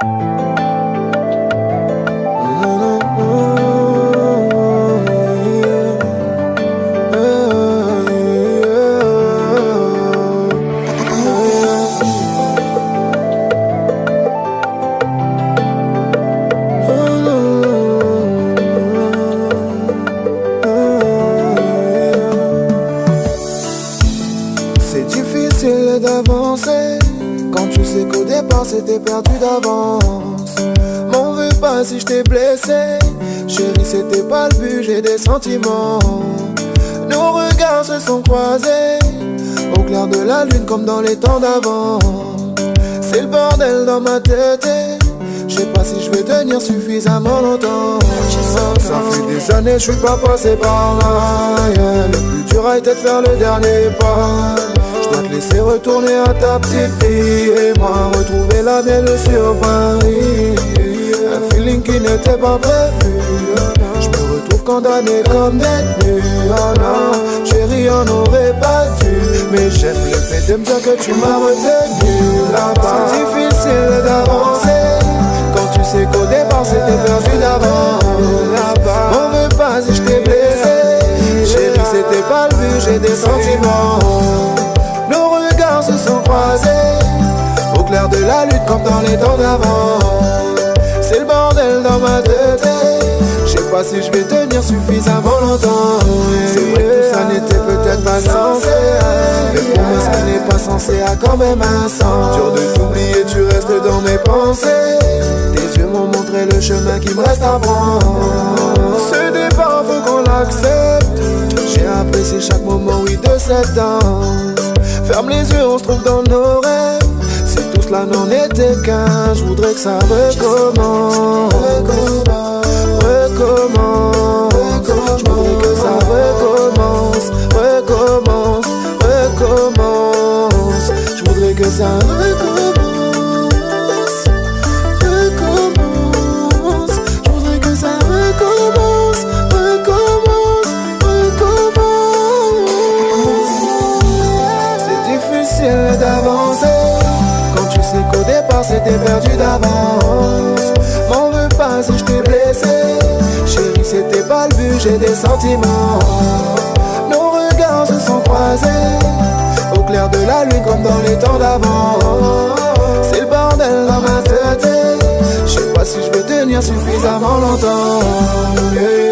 C'est difficile d'avancer quand tu sais qu'au départ c'était perdu d'avance. M'en veux pas si je t'ai blessé, chérie, c'était pas le but, j'ai des sentiments. Nos regards se sont croisés au clair de la lune comme dans les temps d'avant. C'est le bordel dans ma tête, je sais pas si je vais tenir suffisamment longtemps. Ça fait des années je suis pas passé par là, yeah. Le plus dur a été de faire le dernier pas. Je dois te laisser retourner à ta petite fille et moi retrouver la mienne sur Paris. Un feeling qui n'était pas prévu. Je me retrouve condamné comme détenu. Oh non, chérie, on n'aurait pas dû. Mais j'aime le fait de me dire que tu m'as retenu là-bas. C'est difficile d'avancer quand tu sais qu'au départ c'était perdu d'avant. M'en veux pas si je t'ai blessé, chérie, c'était pas le but, j'ai des sentiments. Nos regards se sont croisés au clair de la lune comme dans les temps d'avant. C'est le bordel dans ma tête, je sais pas si je vais tenir suffisamment longtemps. C'est vrai que tout ça n'était peut-être pas censé, mais pour moi ce qui n'est pas censé a quand même un sens. Dur de t'oublier, tu restes dans mes pensées. Tes yeux m'ont montré le chemin qui me reste à prendre. Ce départ faut qu'on l'accepte. J'ai apprécié chaque moment, oui, de cette danse. Ferme les yeux, on se trouve dans nos rêves. Si tout cela n'en était qu'un, je voudrais que ça recommence. Recommence. Je voudrais que ça recommence. Recommence. Recommence. Je voudrais que ça recommence. Recommence. Je voudrais que ça recommence. Recommence. Recommence. C'est difficile d'avancer quand tu sais qu'au départ c'était perdu d'avance. M'en veux pas si je t'ai blessé, chérie, c'était pas le but, j'ai des sentiments. Nos regards se sont croisés au clair de la lune comme dans les temps d'avant. C'est le bordel dans ma tête, je sais pas si je vais tenir suffisamment longtemps. Yeah.